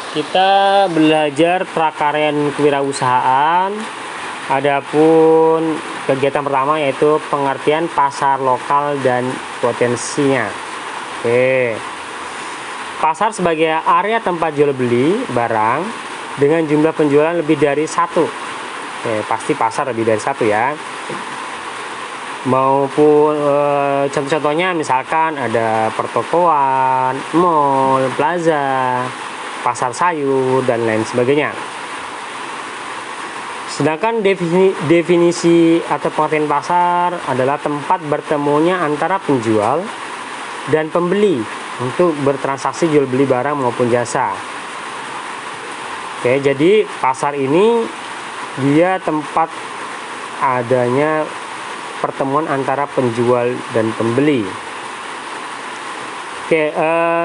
Kita belajar prakaryan kewirausahaan. Adapun kegiatan pertama yaitu pengertian pasar lokal dan potensinya. Oke. Pasar sebagai area tempat jual beli barang dengan jumlah penjualan lebih dari satu. Oke, pasti pasar lebih dari satu ya. Maupun contoh-contohnya misalkan ada pertokoan, mall, plaza, pasar sayur dan lain sebagainya. Sedangkan definisi atau pengertian pasar adalah tempat bertemunya antara penjual dan pembeli untuk bertransaksi jual beli barang maupun jasa. Oke, jadi pasar ini dia tempat adanya pertemuan antara penjual dan pembeli. Oke,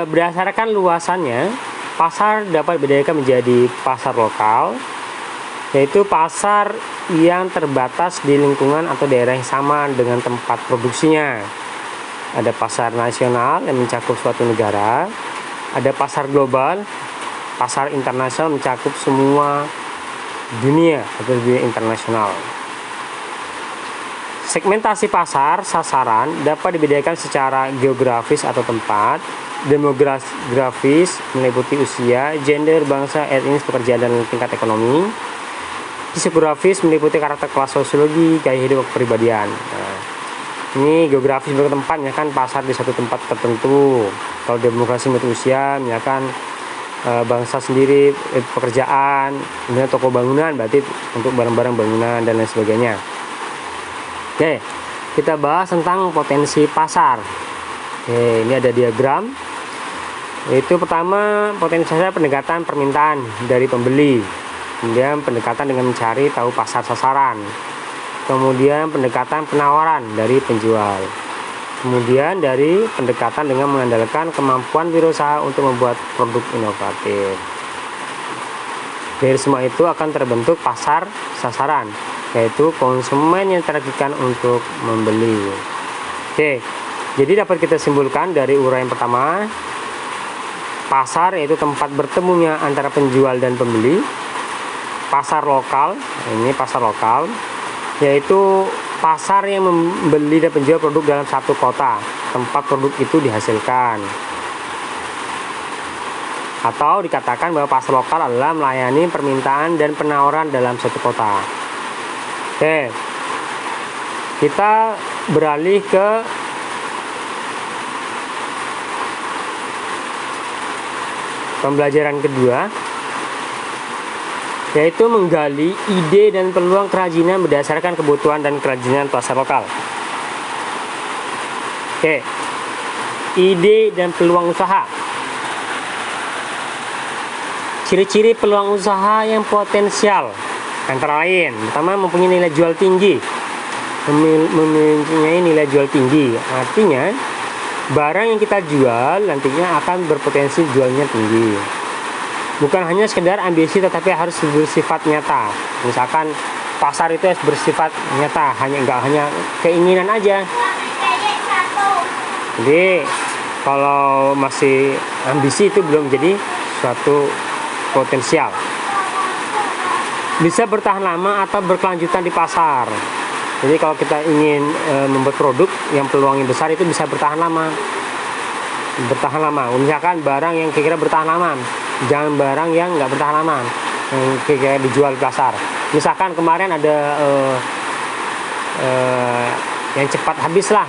berdasarkan luasannya, pasar dapat dibedakan menjadi pasar lokal, yaitu pasar yang terbatas di lingkungan atau daerah yang sama dengan tempat produksinya. Ada pasar nasional yang mencakup suatu negara, ada pasar global, pasar internasional mencakup semua dunia atau dunia internasional. Segmentasi pasar sasaran dapat dibedakan secara geografis atau tempat, demografis meliputi usia, gender, bangsa, etnis, pekerjaan, dan tingkat ekonomi. Psikografis meliputi karakter, kelas sosiologi, gaya hidup, kepribadian. Nah, ini geografis sebagai tempat, misalkan pasar di satu tempat tertentu. Kalau demografi meliputi usia, misalkan bangsa sendiri, pekerjaan, kemudian toko bangunan, berarti untuk barang-barang bangunan dan lain sebagainya. Oke, kita bahas tentang potensi pasar. Oke, ini ada diagram. Itu pertama, potensi pasar pendekatan permintaan dari pembeli. Kemudian pendekatan dengan mencari tahu pasar sasaran. Kemudian pendekatan penawaran dari penjual. Kemudian dari pendekatan dengan mengandalkan kemampuan wirausaha untuk membuat produk inovatif. Dari semua itu akan terbentuk pasar sasaran, yaitu konsumen yang ditargetkan untuk membeli. Oke, jadi dapat kita simpulkan dari uraian pertama, pasar yaitu tempat bertemunya antara penjual dan pembeli. Pasar lokal, ini pasar lokal, yaitu pasar yang membeli dan penjual produk dalam satu kota, tempat produk itu dihasilkan. Atau dikatakan bahwa pasar lokal adalah melayani permintaan dan penawaran dalam satu kota. Oke, kita beralih ke pembelajaran kedua, yaitu menggali ide dan peluang kerajinan berdasarkan kebutuhan dan kerajinan pasar lokal. Oke, ide dan peluang usaha. Ciri-ciri peluang usaha yang potensial antara lain, pertama mempunyai nilai jual tinggi. Mempunyai nilai jual tinggi artinya barang yang kita jual nantinya akan berpotensi jualnya tinggi. Bukan hanya sekedar ambisi tetapi harus bersifat nyata. Misalkan pasar itu harus bersifat nyata, nggak hanya keinginan aja. Jadi kalau masih ambisi itu belum jadi suatu potensial. Bisa bertahan lama atau berkelanjutan di pasar. Jadi kalau kita ingin membuat produk yang peluangnya besar itu bisa bertahan lama. Misalkan barang yang kira-kira bertahan lama, jangan barang yang nggak bertahan lama yang kira-kira dijual di pasar. Misalkan kemarin ada yang cepat habis lah,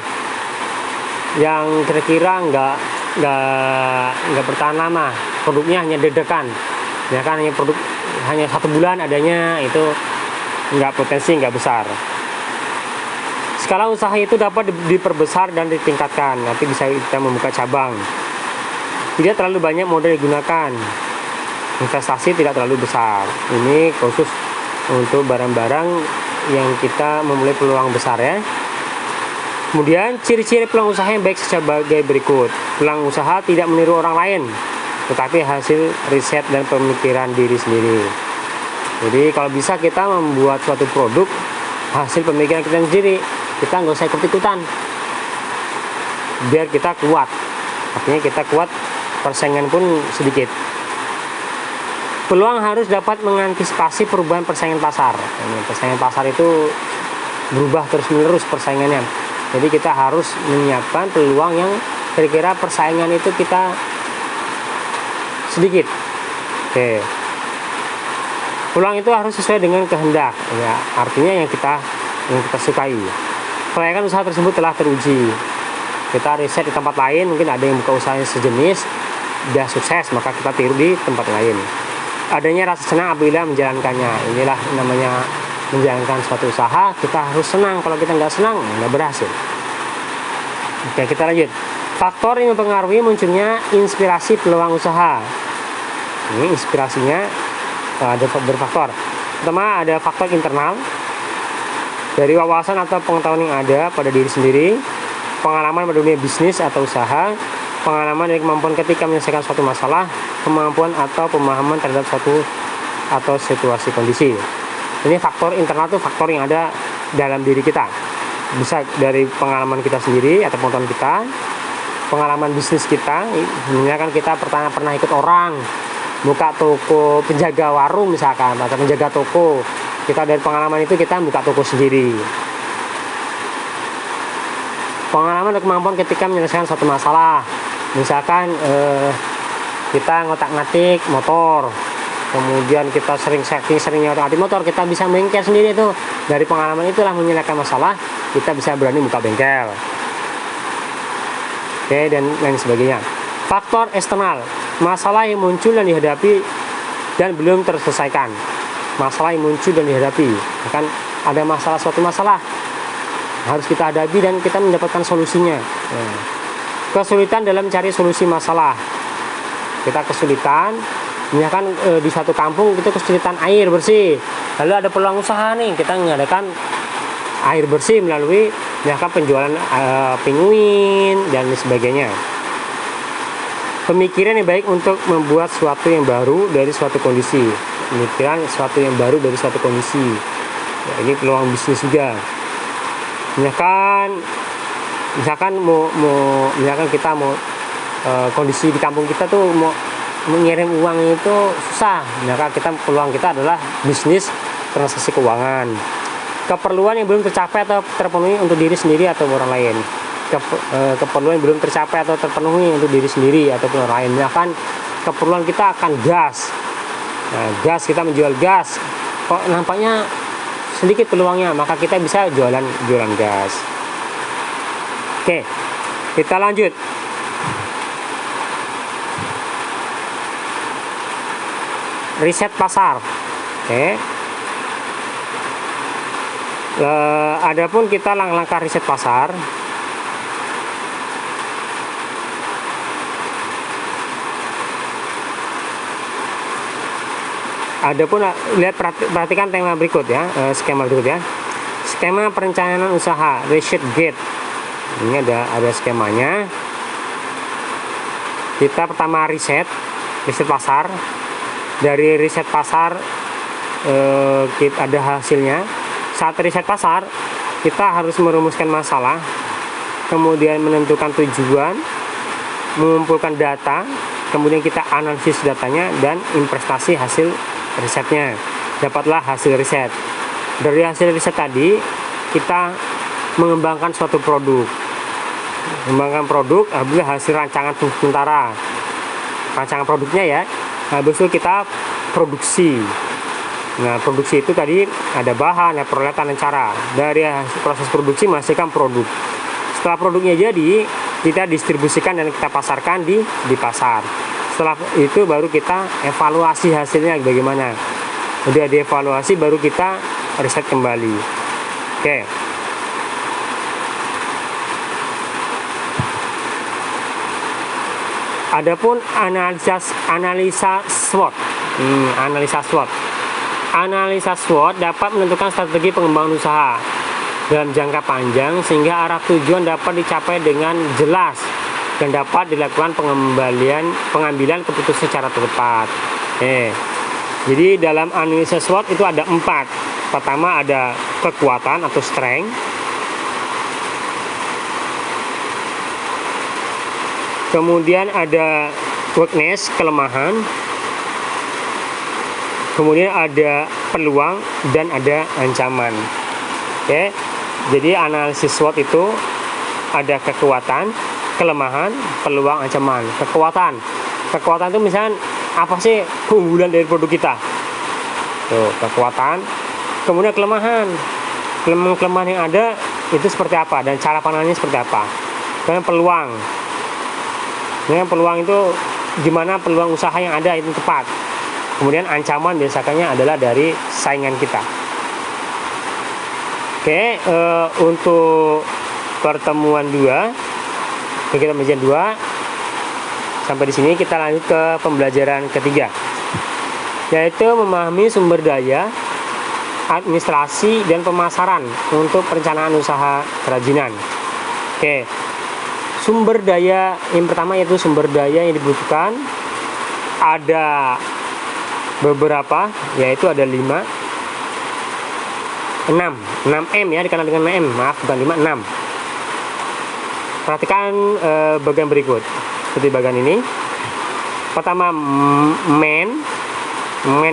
yang kira-kira nggak bertahan lama, produknya hanya dadakan, ya kan, hanya 1 bulan adanya, itu nggak besar. Skala usaha itu dapat diperbesar dan ditingkatkan, nanti bisa kita membuka cabang. Tidak terlalu banyak modal digunakan, investasi tidak terlalu besar. Ini khusus untuk barang-barang yang kita memulai peluang besar ya. Kemudian ciri-ciri peluang usaha yang baik sebagai berikut. Peluang usaha tidak meniru orang lain, tetapi hasil riset dan pemikiran diri sendiri. Jadi kalau bisa kita membuat suatu produk hasil pemikiran kita sendiri, kita nggak usah ikut-ikutan, biar kita kuat. Artinya kita kuat, persaingan pun sedikit. Peluang harus dapat mengantisipasi perubahan persaingan pasar. Persaingan pasar itu berubah terus-menerus persaingannya. Jadi kita harus menyiapkan peluang yang kira-kira persaingan itu kita sedikit. Oke. Peluang itu harus sesuai dengan kehendak. Ya, artinya yang kita sukai. Kelayakan usaha tersebut telah teruji. Kita riset di tempat lain, mungkin ada yang buka usaha sejenis, sudah sukses, maka kita tiru di tempat lain. Adanya rasa senang apabila menjalankannya. Inilah namanya menjalankan suatu usaha, kita harus senang. Kalau kita nggak senang, nggak berhasil. Oke, kita lanjut. Faktor yang mempengaruhi munculnya inspirasi peluang usaha. Ini inspirasinya ada berfaktor. Pertama, ada faktor internal dari wawasan atau pengetahuan yang ada pada diri sendiri, pengalaman pada dunia bisnis atau usaha, pengalaman dari kemampuan ketika menyelesaikan suatu masalah, kemampuan atau pemahaman terhadap suatu atau situasi kondisi. Ini faktor internal itu faktor yang ada dalam diri kita. Bisa dari pengalaman kita sendiri atau pengetahuan kita, pengalaman bisnis kita. Misalkan kita pernah ikut orang buka toko, penjaga warung misalkan, atau penjaga toko. Kita dari pengalaman itu kita buka toko sendiri. Pengalaman dan kemampuan ketika menyelesaikan suatu masalah. Misalkan kita ngotak-ngatik motor, kemudian kita seringnya ngotak-ngatik motor, kita bisa bengkel sendiri tuh. Dari pengalaman itulah menyelesaikan masalah, kita bisa berani buka bengkel. Oke, dan lain sebagainya. Faktor eksternal, masalah yang muncul dan dihadapi dan belum terselesaikan. Masalah yang muncul dan dihadapi, akan ada masalah, suatu masalah harus kita hadapi dan kita mendapatkan solusinya. Kesulitan dalam mencari solusi masalah. Kita kesulitan, misalkan di suatu kampung kita kesulitan air bersih. Lalu ada peluang usaha nih, kita mengadakan air bersih melalui misalkan penjualan pinguin dan sebagainya. Pemikiran yang baik untuk membuat sesuatu yang baru dari suatu kondisi. Pemikiran sesuatu yang baru dari suatu kondisi. Ya, ini peluang bisnis juga. Misalkan kita mau kondisi di kampung kita tuh mau mengirim uang itu susah. Maka peluang kita adalah bisnis transaksi keuangan. Keperluan yang belum tercapai atau terpenuhi untuk diri sendiri atau orang lain. Keperluan yang belum tercapai atau terpenuhi untuk diri sendiri ataupun orang lain. Misalkan keperluan kita akan gas. Nah, gas, kita menjual gas. Kok nampaknya sedikit peluangnya, maka kita bisa jualan gas. Oke, kita lanjut. Riset pasar. Oke. Adapun kita langkah riset pasar. Adapun perhatikan tema berikut ya, skema berikut ya. Skema perencanaan usaha, research gate. Ini ada skemanya. Kita pertama riset pasar. Dari riset pasar kita ada hasilnya. Saat riset pasar, kita harus merumuskan masalah, kemudian menentukan tujuan, mengumpulkan data, kemudian kita analisis datanya dan investasi hasil risetnya. Dapatlah hasil riset. Dari hasil riset tadi kita mengembangkan suatu produk. Mengembangkan produk apabila hasil rancangan sementara. Rancangan produknya ya. Habis itu kita produksi. Nah, produksi itu tadi ada bahan, ada peralatan dan cara. Dari proses produksi menghasilkan produk. Setelah produknya jadi, kita distribusikan dan kita pasarkan di pasar. Setelah itu baru kita evaluasi hasilnya bagaimana. Udah dievaluasi baru kita riset kembali. Oke. Adapun analisa SWOT. Analisa SWOT dapat menentukan strategi pengembangan usaha dalam jangka panjang sehingga arah tujuan dapat dicapai dengan jelas dan dapat dilakukan pengambilan keputusan secara tepat. Jadi dalam analisa SWOT itu ada 4. Pertama ada kekuatan atau strength. Kemudian ada weakness, kelemahan. kemudian ada peluang dan ada ancaman. Oke, jadi analisis SWOT itu ada kekuatan, kelemahan, peluang, ancaman. Kekuatan itu misalnya apa sih keunggulan dari produk kita? Tuh, kekuatan. Kemudian kelemahan yang ada itu seperti apa dan cara pandangnya seperti apa. Kemudian peluang. Peluang itu gimana peluang usaha yang ada itu tepat. Kemudian ancaman biasanya adalah dari saingan kita. Oke, untuk pertemuan 2, kegiatan pembelajaran 2 sampai di sini kita lanjut ke pembelajaran ketiga, yaitu memahami sumber daya, administrasi, dan pemasaran untuk perencanaan usaha kerajinan. Oke, sumber daya yang pertama yaitu sumber daya yang dibutuhkan ada beberapa, yaitu ada 6M ya, dikenal dengan M, maaf bukan 5, 6. Perhatikan bagian berikut seperti bagian ini. Pertama, man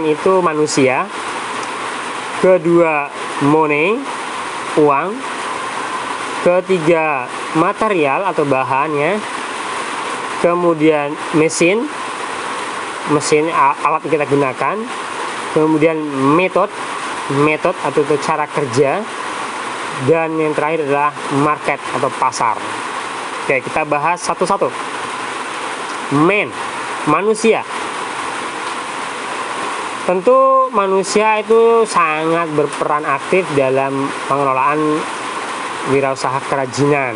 itu manusia. Kedua, money, uang. Ketiga, material atau bahannya. Kemudian mesin alat yang kita gunakan. Kemudian metode atau cara kerja, dan yang terakhir adalah market atau pasar. Oke, kita bahas satu-satu. Manusia. Tentu manusia itu sangat berperan aktif dalam pengelolaan wirausaha kerajinan.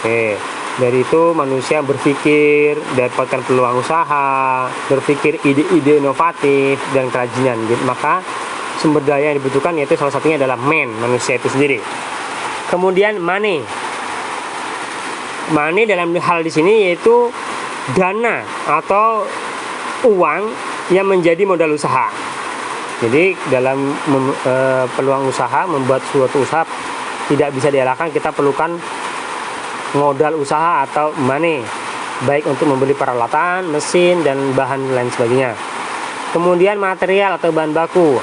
Oke, dari itu manusia berpikir, dapatkan peluang usaha, berpikir ide-ide inovatif dan kerajinan. Maka sumber daya yang dibutuhkan yaitu salah satunya adalah manusia itu sendiri. Kemudian money dalam hal di sini yaitu dana atau uang yang menjadi modal usaha. Jadi dalam peluang usaha, membuat suatu usaha tidak bisa dielakkan, kita perlukan modal usaha atau money, baik untuk membeli peralatan, mesin, dan bahan lain sebagainya. Kemudian material atau bahan baku.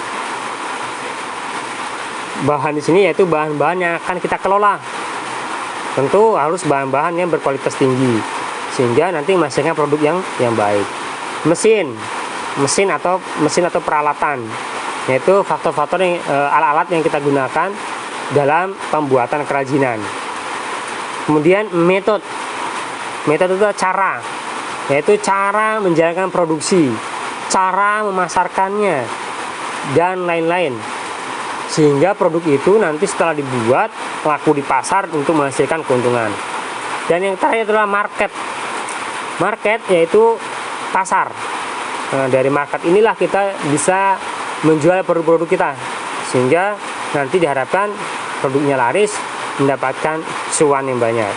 Bahan di sini yaitu bahan-bahan yang akan kita kelola. Tentu harus bahan-bahan yang berkualitas tinggi sehingga nanti menghasilkan produk yang baik. Mesin atau peralatan, yaitu faktor-faktor alat-alat yang kita gunakan dalam pembuatan kerajinan. Kemudian metode itu cara, yaitu cara menjalankan produksi, cara memasarkannya, dan lain-lain, sehingga produk itu nanti setelah dibuat laku di pasar untuk menghasilkan keuntungan. Dan yang terakhir adalah market yaitu pasar. Nah, dari market inilah kita bisa menjual produk-produk kita sehingga nanti diharapkan produknya laris, mendapatkan cuan yang banyak.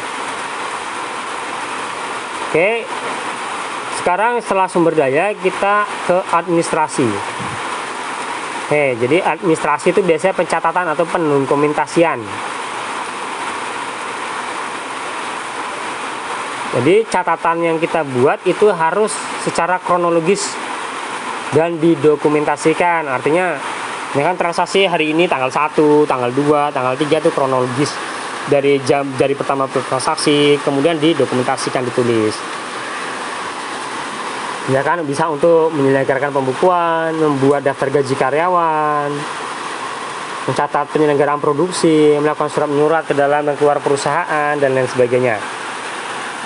Oke, sekarang setelah sumber daya kita ke administrasi. Jadi administrasi itu biasanya pencatatan atau pendokumentasian. Jadi catatan yang kita buat itu harus secara kronologis dan didokumentasikan. Artinya, ini kan transaksi hari ini tanggal 1, tanggal 2, tanggal 3 itu kronologis dari pertama transaksi, kemudian didokumentasikan, ditulis. Ya kan, bisa untuk menyelenggarakan pembukuan, membuat daftar gaji karyawan, mencatat penyelenggaraan produksi, melakukan surat menyurat ke dalam dan keluar perusahaan, dan lain sebagainya.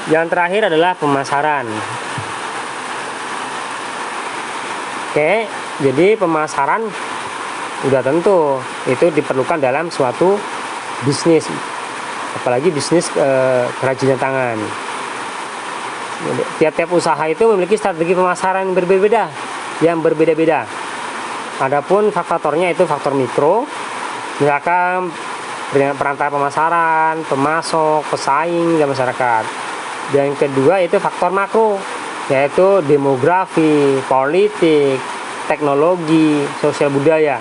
Yang terakhir adalah pemasaran. Oke, jadi pemasaran udah tentu itu diperlukan dalam suatu bisnis, apalagi bisnis kerajinan tangan. Tiap-tiap usaha itu memiliki strategi pemasaran yang berbeda-beda. Adapun faktornya itu faktor mikro, misalkan perantara pemasaran, pemasok, pesaing, dan masyarakat. Dan yang kedua itu faktor makro, yaitu demografi, politik, teknologi, sosial budaya.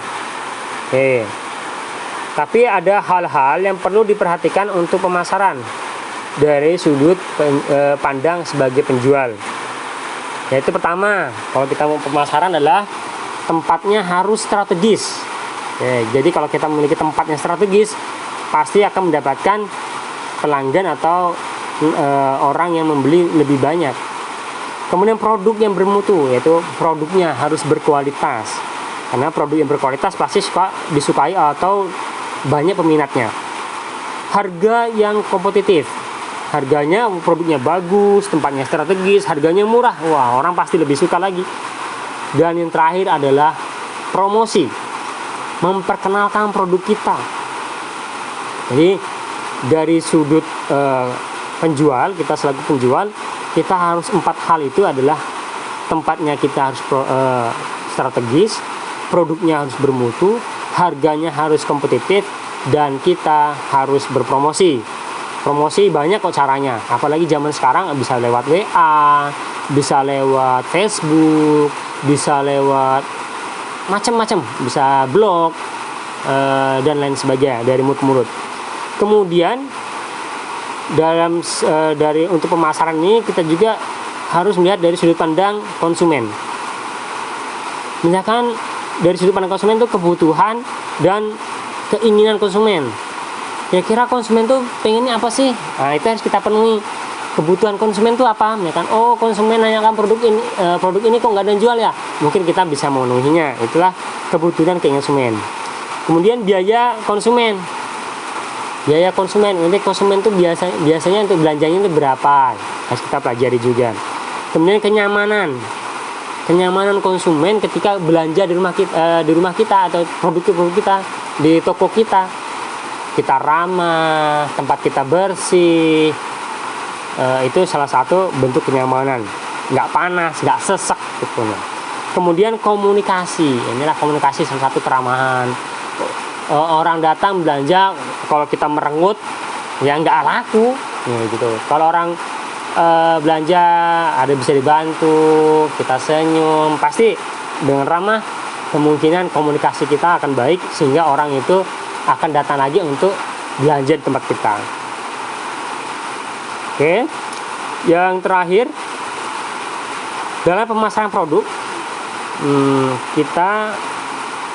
Tapi ada hal-hal yang perlu diperhatikan untuk pemasaran dari sudut pandang sebagai penjual. Yaitu pertama, kalau kita mau pemasaran adalah tempatnya harus strategis. Jadi kalau kita memiliki tempat yang strategis, pasti akan mendapatkan pelanggan atau orang yang membeli lebih banyak. Kemudian produk yang bermutu, yaitu produknya harus berkualitas, karena produk yang berkualitas pasti disukai atau banyak peminatnya. Harga yang kompetitif, harganya produknya bagus, tempatnya strategis, harganya murah, wah orang pasti lebih suka lagi. Dan yang terakhir adalah promosi, memperkenalkan produk kita. Jadi dari sudut penjual, kita selaku penjual, kita harus 4 hal itu adalah tempatnya kita harus strategis, produknya harus bermutu, harganya harus kompetitif, dan kita harus berpromosi. Promosi banyak kok caranya, apalagi zaman sekarang bisa lewat WA, bisa lewat Facebook, bisa lewat macam-macam, bisa blog dan lain sebagainya, dari mulut ke mulut. Kemudian dari untuk pemasaran ini kita juga harus melihat dari sudut pandang konsumen. Misalkan dari sudut pandang konsumen itu kebutuhan dan keinginan konsumen. Kira-kira konsumen tuh pengennya apa sih? Nah, itu harus kita penuhi. Kebutuhan konsumen tuh apa? Misalkan, oh konsumen nanyakan produk ini kok nggak ada yang jual ya? Mungkin kita bisa memenuhinya. Itulah kebutuhan keinginan konsumen. Kemudian biaya konsumen. Biaya konsumen, nanti konsumen tuh biasanya untuk belanjanya itu berapa? Harus kita pelajari juga. Kemudian kenyamanan konsumen ketika belanja di rumah kita atau produk kita di toko kita ramah, tempat kita bersih, itu salah satu bentuk kenyamanan, nggak panas, nggak sesek gitu. Kemudian komunikasi, inilah komunikasi salah satu keramahan. Orang datang belanja, kalau kita merengut ya nggak laku gitu. Kalau orang belanja ada bisa dibantu, kita senyum, pasti dengan ramah, kemungkinan komunikasi kita akan baik sehingga orang itu akan datang lagi untuk belanja di tempat kita. Oke, yang terakhir dalam pemasaran produk, kita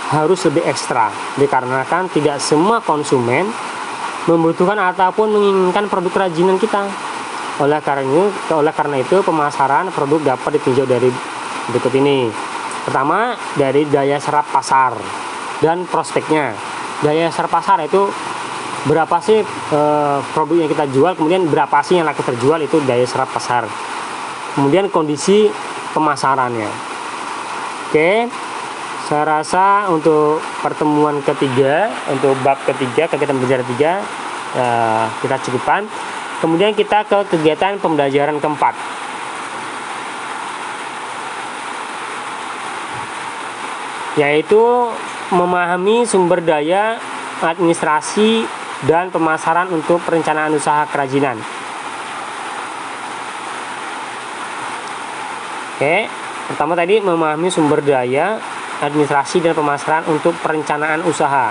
harus lebih ekstra, dikarenakan tidak semua konsumen membutuhkan ataupun menginginkan produk kerajinan kita. Oleh karena itu pemasaran produk dapat ditinjau dari berikut ini. Pertama, dari daya serap pasar dan prospeknya. Daya serap pasar itu berapa sih produk yang kita jual, kemudian berapa sih yang laku terjual, itu daya serap pasar. Kemudian kondisi pemasarannya. Oke, saya rasa untuk pertemuan ketiga, untuk bab ketiga, kegiatan pembelajaran 3, kita cukupkan. Kemudian kita ke kegiatan pembelajaran keempat, yaitu memahami sumber daya, administrasi, dan pemasaran untuk perencanaan usaha kerajinan. Oke, pertama tadi memahami sumber daya, administrasi, dan pemasaran untuk perencanaan usaha.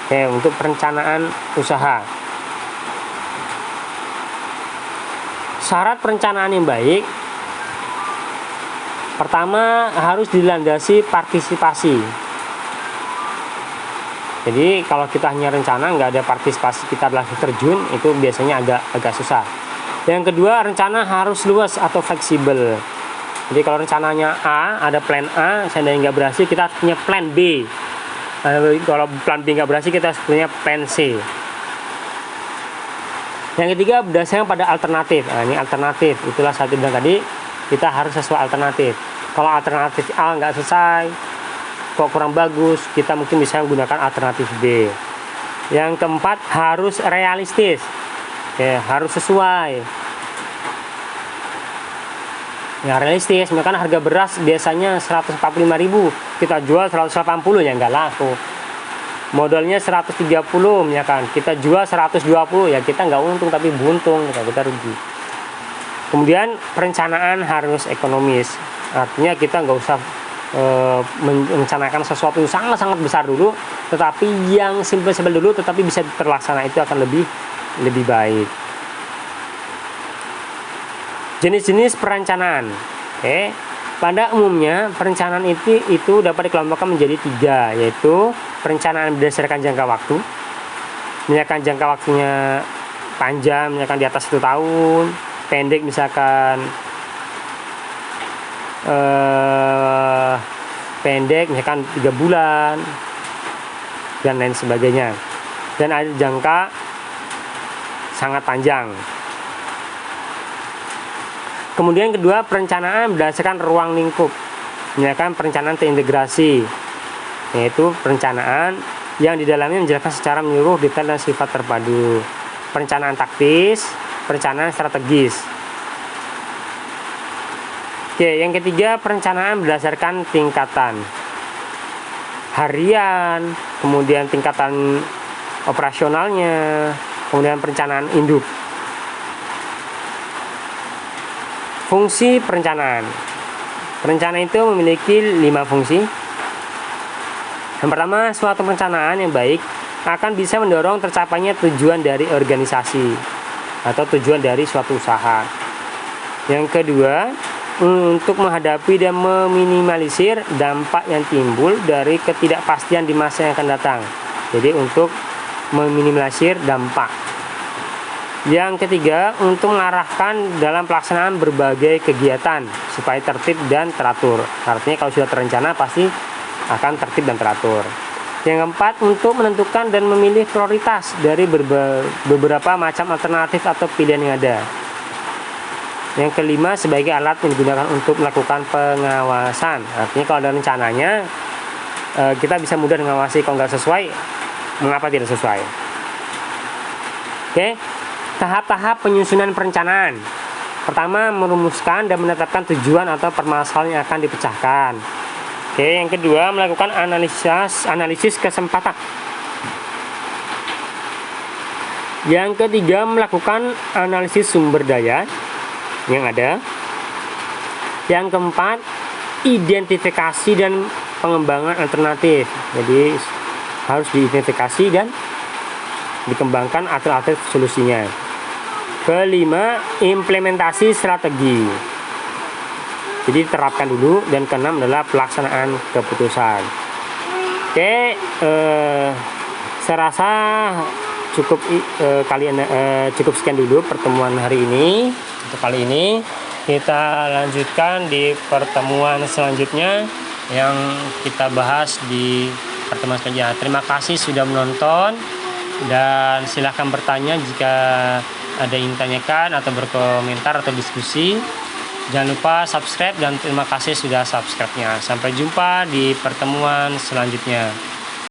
Oke, untuk perencanaan usaha. Syarat perencanaan yang baik, pertama harus dilandasi partisipasi. Jadi kalau kita hanya rencana nggak ada partisipasi kita langsung terjun, itu biasanya agak susah. Yang kedua, rencana harus luas atau fleksibel. Jadi kalau rencananya A, ada plan A, seandainya nggak berhasil kita punya plan B. Kalau plan B nggak berhasil kita punya plan C. Yang ketiga, berdasarkan pada alternatif. Nah, ini alternatif, itulah saya bilang tadi, kita harus sesuai alternatif. Kalau alternatif A nggak selesai, kok kurang bagus, kita mungkin bisa menggunakan alternatif B. Yang keempat, harus realistis. Oke, harus sesuai. Ya, realistis, misalkan harga beras biasanya 145.000, kita jual 180, ya nggak laku. Modalnya 130, misalkan kita jual 120, ya kita nggak untung tapi buntung, kita rugi. Kemudian perencanaan harus ekonomis, artinya kita nggak usah merencanakan sesuatu yang sangat-sangat besar dulu, tetapi yang simpel-simpel dulu tetapi bisa terlaksana, itu akan lebih baik. Jenis-jenis perencanaan. Oke, Pada umumnya, perencanaan itu dapat dikelompokkan menjadi 3, yaitu perencanaan berdasarkan jangka waktu. Misalkan jangka waktunya panjang, misalkan di atas 1 tahun, pendek misalkan pendek misalkan 3 bulan, dan lain sebagainya. Dan ada jangka sangat panjang. Kemudian kedua, perencanaan berdasarkan ruang lingkup, misalkan perencanaan terintegrasi, yaitu perencanaan yang di dalamnya menjelaskan secara menyeluruh detail dan sifat terpadu. Perencanaan taktis, perencanaan strategis. Oke, yang ketiga, perencanaan berdasarkan tingkatan harian, kemudian tingkatan operasionalnya, kemudian perencanaan induk. Fungsi perencanaan. Perencanaan itu memiliki 5 fungsi. Yang pertama, suatu perencanaan yang baik akan bisa mendorong tercapainya tujuan dari organisasi atau tujuan dari suatu usaha. Yang kedua, untuk menghadapi dan meminimalisir dampak yang timbul dari ketidakpastian di masa yang akan datang. Jadi untuk meminimalisir dampak. Yang ketiga, untuk mengarahkan dalam pelaksanaan berbagai kegiatan supaya tertib dan teratur. Artinya kalau sudah terencana pasti akan tertib dan teratur. Yang keempat, untuk menentukan dan memilih prioritas dari beberapa macam alternatif atau pilihan yang ada. Yang kelima, sebagai alat yang digunakan untuk melakukan pengawasan. Artinya kalau ada rencananya, kita bisa mudah mengawasi. Kalau nggak sesuai, mengapa tidak sesuai. Oke. Tahap-tahap penyusunan perencanaan. Pertama, merumuskan dan menetapkan tujuan atau permasalahan yang akan dipecahkan. Oke, yang kedua, melakukan analisis kesempatan. Yang ketiga, melakukan analisis sumber daya yang ada. Yang keempat, identifikasi dan pengembangan alternatif. Jadi harus diidentifikasi dan dikembangkan alternatif solusinya. Kelima, implementasi strategi. Jadi terapkan dulu. Dan keenam adalah pelaksanaan keputusan. Oke, saya rasa cukup cukup sekian dulu pertemuan hari ini. Untuk kali ini kita lanjutkan di pertemuan selanjutnya yang kita bahas di pertemuan selanjutnya. Terima kasih sudah menonton dan silahkan bertanya jika ada yang ditanyakan atau berkomentar atau diskusi. Jangan lupa subscribe dan terima kasih sudah subscribe-nya. Sampai jumpa di pertemuan selanjutnya.